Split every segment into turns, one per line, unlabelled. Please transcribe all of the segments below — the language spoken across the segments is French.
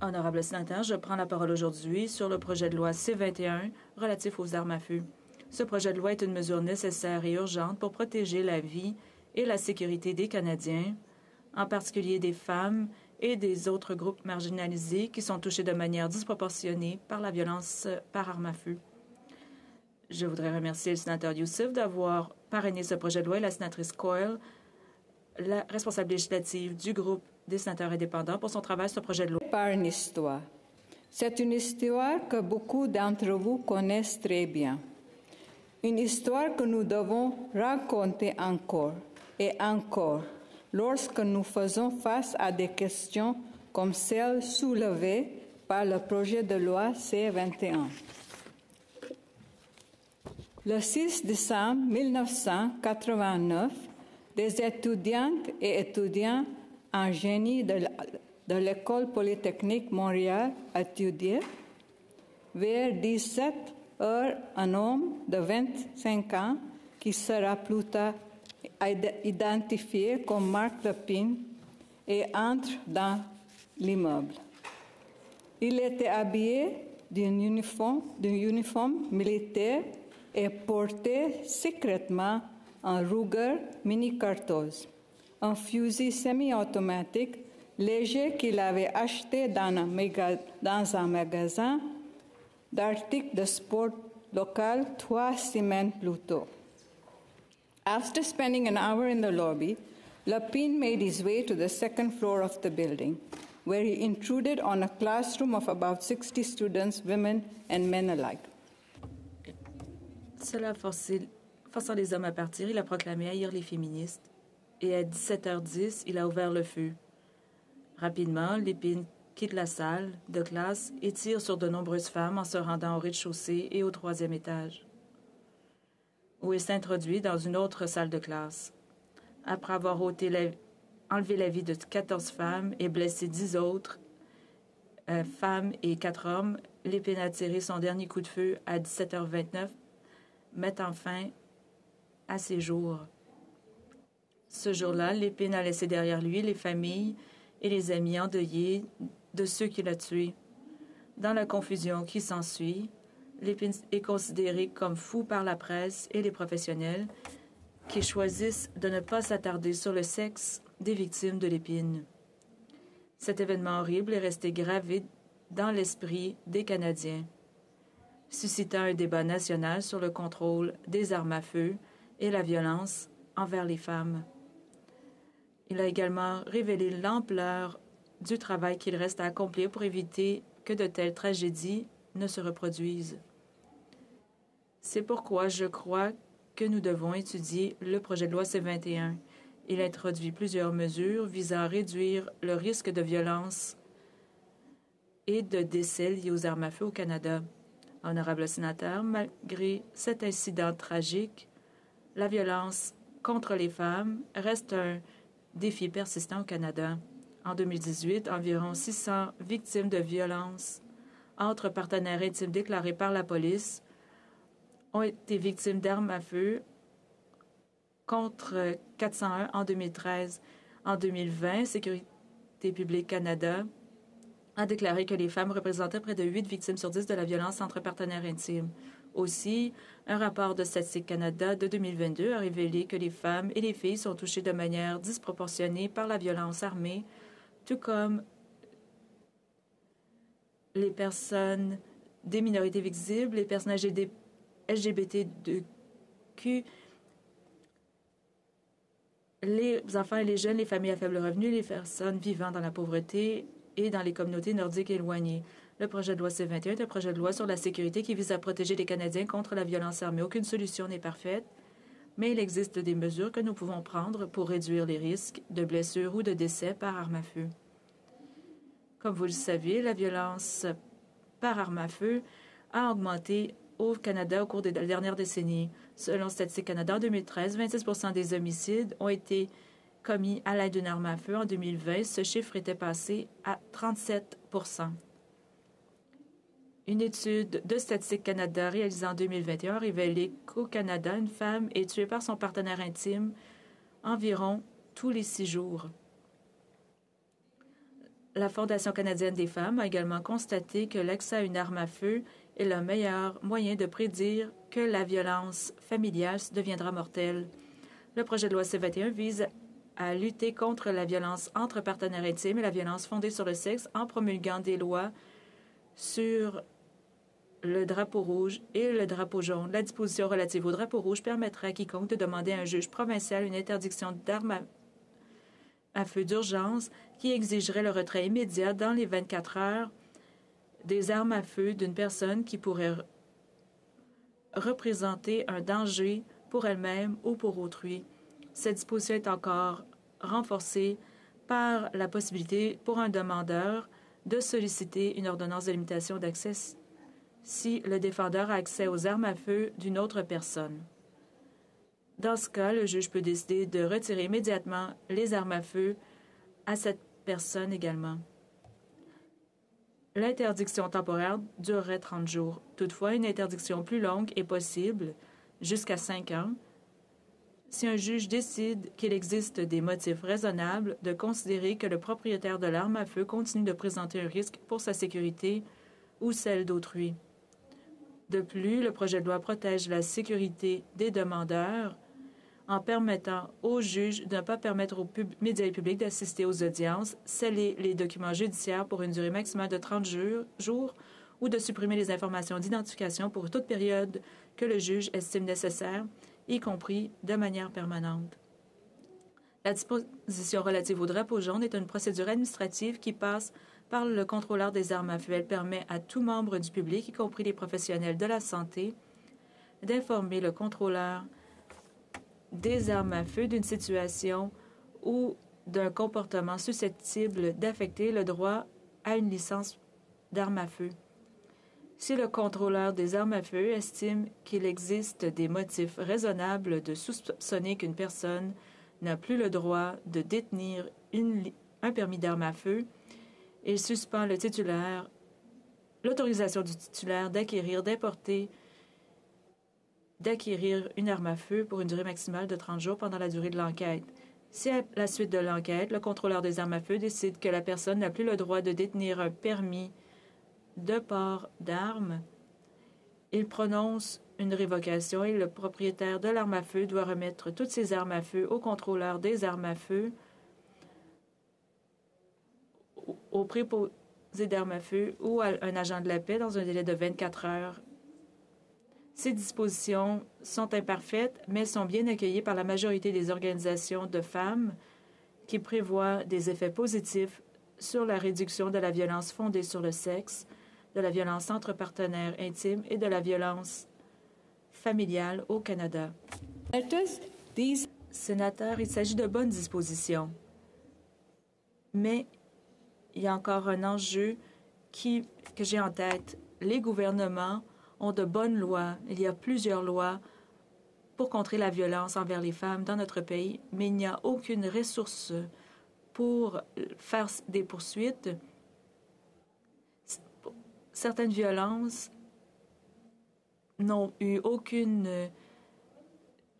Honorable sénateur, je prends la parole aujourd'hui sur le projet de loi C-21 relatif aux armes à feu. Ce projet de loi est une mesure nécessaire et urgente pour protéger la vie et la sécurité des Canadiens, en particulier des femmes et des autres groupes marginalisés qui sont touchés de manière disproportionnée par la violence par arme à feu. Je voudrais remercier le sénateur Youssef d'avoir parrainé ce projet de loi et la sénatrice Coyle, la responsable législative du groupe des sénateurs indépendants, pour son travail sur ce projet de loi.
Par une histoire. C'est une histoire que beaucoup d'entre vous connaissent très bien. Une histoire que nous devons raconter encore et encore lorsque nous faisons face à des questions comme celles soulevées par le projet de loi C-21. Le 6 décembre 1989, des étudiantes et étudiants en génie de l'École polytechnique Montréal étudiaient vers 17 heures un homme de 25 ans qui sera plus tard identifié comme Marc Lepine et entre dans l'immeuble. Il était habillé d'un uniforme militaire et portait secrètement un Ruger mini-cartouche, un fusil semi-automatique léger qu'il avait acheté dans un magasin d'articles de sport local 3 semaines plus tôt. After spending an hour in the lobby, Lepine made his way to the second floor of the building, where he intruded on a classroom of about 60 students, women and men alike.
Cela forçant les hommes à partir, il a proclamé haïr les féministes. Et à 17h10, il a ouvert le feu. Rapidement, Lepine quitte la salle de classe et tire sur de nombreuses femmes en se rendant au rez-de-chaussée et au 3e étage, où il s'introduit dans une autre salle de classe. Après avoir enlevé la vie de 14 femmes et blessé 10 autres femmes et 4 hommes, Lepine a tiré son dernier coup de feu à 17h29, mettant fin à ses jours. Ce jour-là, Lepine a laissé derrière lui les familles et les amis endeuillés de ceux qui l'ont tué. Dans la confusion qui s'ensuit, Lepine est considéré comme fou par la presse et les professionnels qui choisissent de ne pas s'attarder sur le sexe des victimes de Lepine. Cet événement horrible est resté gravé dans l'esprit des Canadiens, suscitant un débat national sur le contrôle des armes à feu et la violence envers les femmes. Il a également révélé l'ampleur du travail qu'il reste à accomplir pour éviter que de telles tragédies ne se reproduisent. C'est pourquoi je crois que nous devons étudier le projet de loi C-21. Il introduit plusieurs mesures visant à réduire le risque de violence et de décès liés aux armes à feu au Canada. Honorable sénateur, malgré cet incident tragique, la violence contre les femmes reste un défi persistant au Canada. En 2018, environ 600 victimes de violences entre partenaires intimes déclarées par la police ont été victimes d'armes à feu contre 401 en 2013. En 2020, Sécurité publique Canada a déclaré que les femmes représentaient près de 8 victimes sur 10 de la violence entre partenaires intimes. Aussi, un rapport de Statistique Canada de 2022 a révélé que les femmes et les filles sont touchées de manière disproportionnée par la violence armée, tout comme les personnes des minorités visibles, les personnes LGBTQ, les enfants et les jeunes, les familles à faible revenu, les personnes vivant dans la pauvreté et dans les communautés nordiques éloignées. Le projet de loi C-21 est un projet de loi sur la sécurité qui vise à protéger les Canadiens contre la violence armée. Aucune solution n'est parfaite, mais il existe des mesures que nous pouvons prendre pour réduire les risques de blessures ou de décès par arme à feu. Comme vous le savez, la violence par arme à feu a augmenté au Canada au cours des dernières décennies. Selon Statistique Canada, en 2013, 26 % des homicides ont été commis à l'aide d'une arme à feu. En 2020, ce chiffre était passé à 37 %. Une étude de Statistique Canada réalisée en 2021 a révélé qu'au Canada, une femme est tuée par son partenaire intime environ tous les 6 jours. La Fondation canadienne des femmes a également constaté que l'accès à une arme à feu est le meilleur moyen de prédire que la violence familiale deviendra mortelle. Le projet de loi C-21 vise à lutter contre la violence entre partenaires intimes et la violence fondée sur le sexe en promulguant des lois sur le drapeau rouge et le drapeau jaune. La disposition relative au drapeau rouge permettra à quiconque de demander à un juge provincial une interdiction d'armes à feu d'urgence qui exigerait le retrait immédiat dans les 24 heures des armes à feu d'une personne qui pourrait représenter un danger pour elle-même ou pour autrui. Cette disposition est encore renforcée par la possibilité pour un demandeur de solliciter une ordonnance de limitation d'accès si le défendeur a accès aux armes à feu d'une autre personne. Dans ce cas, le juge peut décider de retirer immédiatement les armes à feu à cette personne également. L'interdiction temporaire durerait 30 jours. Toutefois, une interdiction plus longue est possible, jusqu'à 5 ans, si un juge décide qu'il existe des motifs raisonnables de considérer que le propriétaire de l'arme à feu continue de présenter un risque pour sa sécurité ou celle d'autrui. De plus, le projet de loi protège la sécurité des demandeurs en permettant aux juges de ne pas permettre aux médias publics d'assister aux audiences, sceller les documents judiciaires pour une durée maximale de 30 jours ou de supprimer les informations d'identification pour toute période que le juge estime nécessaire, y compris de manière permanente. La disposition relative au drapeau jaune est une procédure administrative qui passe par le contrôleur des armes à feu. Elle permet à tout membre du public, y compris les professionnels de la santé, d'informer le contrôleur des armes à feu d'une situation ou d'un comportement susceptible d'affecter le droit à une licence d'armes à feu. Si le contrôleur des armes à feu estime qu'il existe des motifs raisonnables de soupçonner qu'une personne n'a plus le droit de détenir un permis d'armes à feu, il suspend l'autorisation du titulaire d'acquérir une arme à feu pour une durée maximale de 30 jours pendant la durée de l'enquête. Si, à la suite de l'enquête, le contrôleur des armes à feu décide que la personne n'a plus le droit de détenir un permis de port d'armes, il prononce une révocation et le propriétaire de l'arme à feu doit remettre toutes ses armes à feu au contrôleur des armes à feu, au préposé d'armes à feu ou à un agent de la paix dans un délai de 24 heures. Ces dispositions sont imparfaites, mais sont bien accueillies par la majorité des organisations de femmes qui prévoient des effets positifs sur la réduction de la violence fondée sur le sexe, de la violence entre partenaires intimes et de la violence familiale au Canada. Sénateur, il s'agit de bonnes dispositions. Mais il y a encore un enjeu que j'ai en tête. Les gouvernements ont de bonnes lois. Il y a plusieurs lois pour contrer la violence envers les femmes dans notre pays, mais il n'y a aucune ressource pour faire des poursuites. Certaines violences n'ont eu aucune...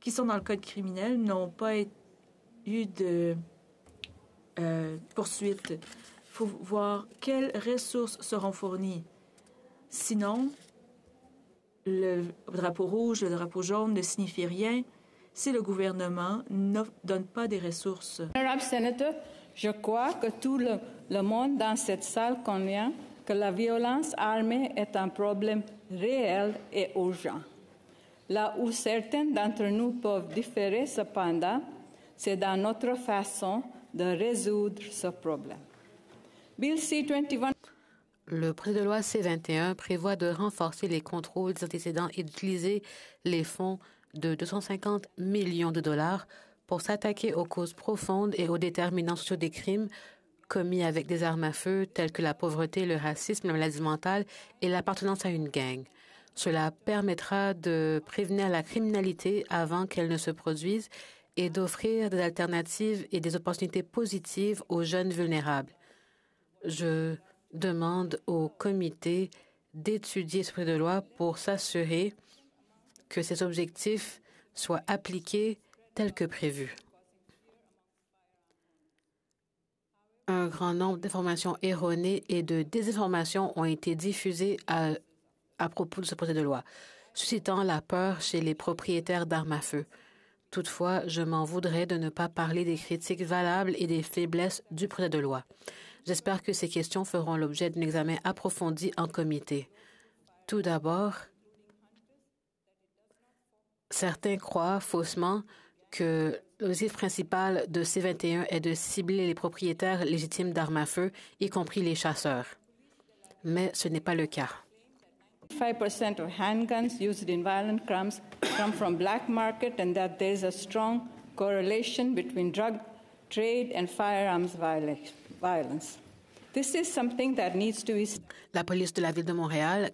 qui sont dans le code criminel, n'ont pas eu de poursuite. Il faut voir quelles ressources seront fournies. Sinon, le drapeau rouge, le drapeau jaune ne signifie rien si le gouvernement ne donne pas des ressources.
Honorable Sénateur, je crois que tout le monde dans cette salle convient que la violence armée est un problème réel et urgent. Là où certains d'entre nous peuvent différer, cependant, c'est dans notre façon de résoudre ce problème. Bill C-21.
Le projet de loi C-21 prévoit de renforcer les contrôles des antécédents et d'utiliser les fonds de 250 millions de dollars pour s'attaquer aux causes profondes et aux déterminants sociaux des crimes commis avec des armes à feu telles que la pauvreté, le racisme, la maladie mentale et l'appartenance à une gang. Cela permettra de prévenir la criminalité avant qu'elle ne se produise et d'offrir des alternatives et des opportunités positives aux jeunes vulnérables. Je demande au comité d'étudier ce projet de loi pour s'assurer que ces objectifs soient appliqués tels que prévus. un grand nombre d'informations erronées et de désinformations ont été diffusées à propos de ce projet de loi, suscitant la peur chez les propriétaires d'armes à feu. Toutefois, je m'en voudrais de ne pas parler des critiques valables et des faiblesses du projet de loi. J'espère que ces questions feront l'objet d'un examen approfondi en comité. Tout d'abord, certains croient faussement que l'objectif principal de C-21 est de cibler les propriétaires légitimes d'armes à feu, y compris les chasseurs. Mais ce n'est pas le cas.
5% of handguns used in violent crimes come from black market and that there is a strong correlation between drug trade and firearms violence. This is something that needs to be...
La police de la ville de Montréal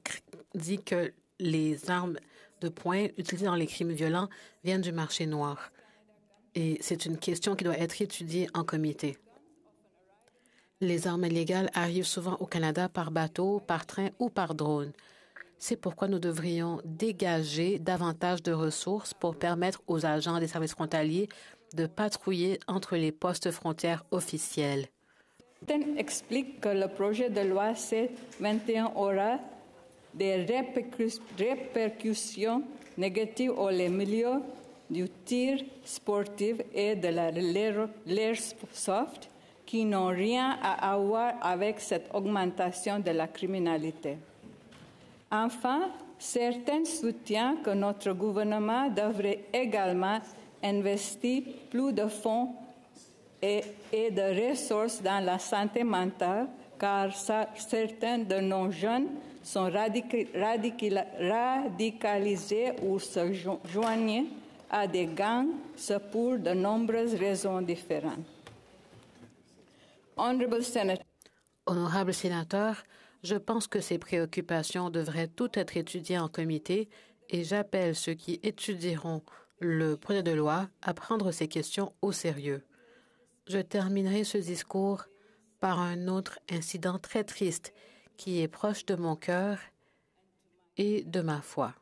dit que les armes de poing utilisées dans les crimes violents viennent du marché noir. Et c'est une question qui doit être étudiée en comité. Les armes illégales arrivent souvent au Canada par bateau, par train ou par drone. C'est pourquoi nous devrions dégager davantage de ressources pour permettre aux agents des services frontaliers de patrouiller entre les postes frontières officiels.
Explique que le projet de loi C-21 aura des répercussions négatives aux milieux du tir sportif et de l'airsoft qui n'ont rien à voir avec cette augmentation de la criminalité. Enfin, certains soutiennent que notre gouvernement devrait également investir plus de fonds et de ressources dans la santé mentale, car certains de nos jeunes sont radicalisés ou se joignent à des gangs, ce pour de nombreuses raisons différentes.
Honorable sénateur, je pense que ces préoccupations devraient toutes être étudiées en comité et j'appelle ceux qui étudieront le projet de loi à prendre ces questions au sérieux. Je terminerai ce discours par un autre incident très triste qui est proche de mon cœur et de ma foi.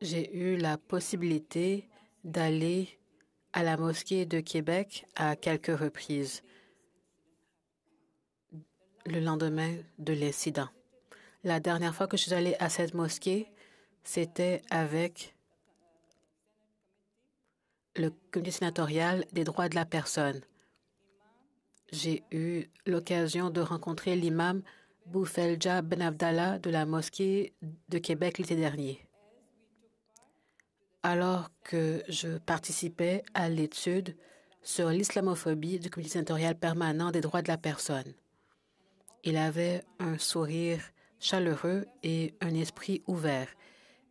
J'ai eu la possibilité d'aller à la mosquée de Québec à quelques reprises le lendemain de l'incident. La dernière fois que je suis allée à cette mosquée, c'était avec le comité sénatorial des droits de la personne. J'ai eu l'occasion de rencontrer l'imam Boufelja Ben Abdallah de la mosquée de Québec l'été dernier. Alors que je participais à l'étude sur l'islamophobie du comité sénatorial permanent des droits de la personne. Il avait un sourire chaleureux et un esprit ouvert.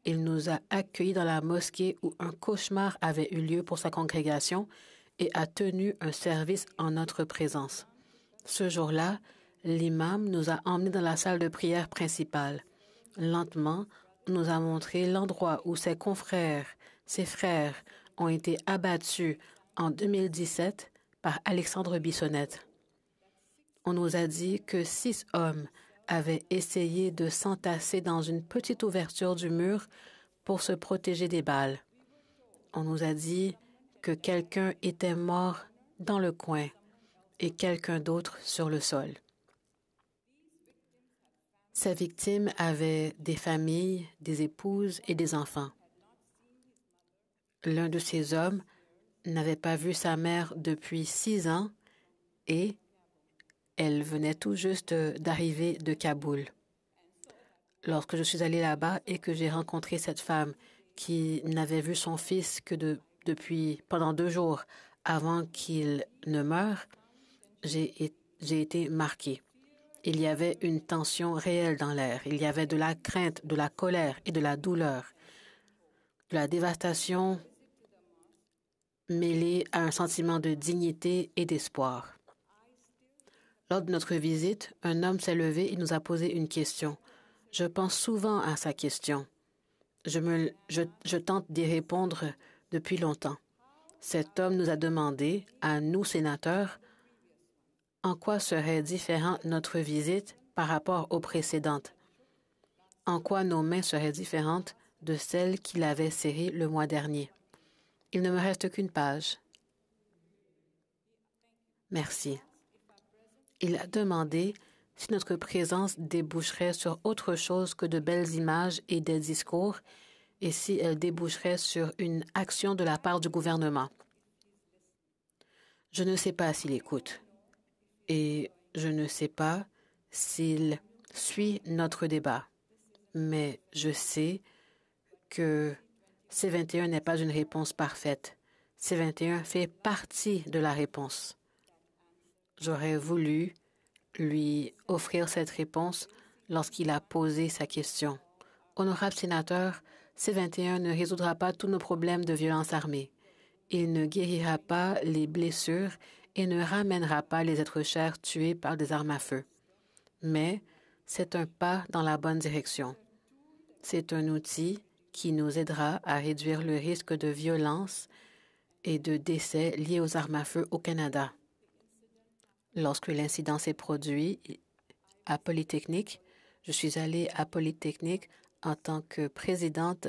Il nous a accueillis dans la mosquée où un cauchemar avait eu lieu pour sa congrégation et a tenu un service en notre présence. Ce jour-là, l'imam nous a emmenés dans la salle de prière principale. Lentement, on nous a montré l'endroit où ses confrères, ses frères, ont été abattus en 2017 par Alexandre Bissonnette. On nous a dit que 6 hommes avaient essayé de s'entasser dans une petite ouverture du mur pour se protéger des balles. On nous a dit que quelqu'un était mort dans le coin et quelqu'un d'autre sur le sol. Ces victimes avaient des familles, des épouses et des enfants. L'un de ces hommes n'avait pas vu sa mère depuis 6 ans et elle venait tout juste d'arriver de Kaboul. Lorsque je suis allée là-bas et que j'ai rencontré cette femme qui n'avait vu son fils que pendant 2 jours avant qu'il ne meure, j'ai été marquée. Il y avait une tension réelle dans l'air. Il y avait de la crainte, de la colère et de la douleur, de la dévastation mêlée à un sentiment de dignité et d'espoir. Lors de notre visite, un homme s'est levé et nous a posé une question. Je pense souvent à sa question. Je tente d'y répondre depuis longtemps. Cet homme nous a demandé, à nous sénateurs, en quoi serait différente notre visite par rapport aux précédentes? En quoi nos mains seraient différentes de celles qu'il avait serrées le mois dernier? Il ne me reste qu'une page. Merci. Il a demandé si notre présence déboucherait sur autre chose que de belles images et des discours et si elle déboucherait sur une action de la part du gouvernement. Je ne sais pas s'il écoute et je ne sais pas s'il suit notre débat, mais je sais que C-21 n'est pas une réponse parfaite. C-21 fait partie de la réponse. J'aurais voulu lui offrir cette réponse lorsqu'il a posé sa question. Honorable sénateur, C-21 ne résoudra pas tous nos problèmes de violence armée. Il ne guérira pas les blessures et ne ramènera pas les êtres chers tués par des armes à feu. Mais c'est un pas dans la bonne direction. C'est un outil qui nous aidera à réduire le risque de violence et de décès liés aux armes à feu au Canada. Lorsque l'incident s'est produit à Polytechnique, je suis allée à Polytechnique en tant que présidente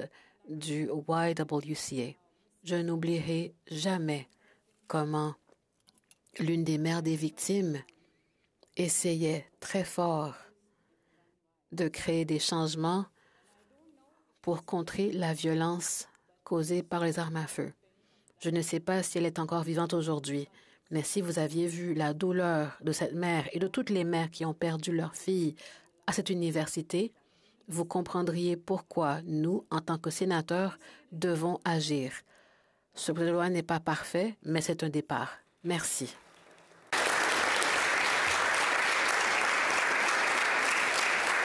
du YWCA. Je n'oublierai jamais comment l'une des mères des victimes essayait très fort de créer des changements pour contrer la violence causée par les armes à feu. Je ne sais pas si elle est encore vivante aujourd'hui, mais si vous aviez vu la douleur de cette mère et de toutes les mères qui ont perdu leur fille à cette université, vous comprendriez pourquoi nous, en tant que sénateurs, devons agir. Ce projet de loi n'est pas parfait, mais c'est un départ. Merci.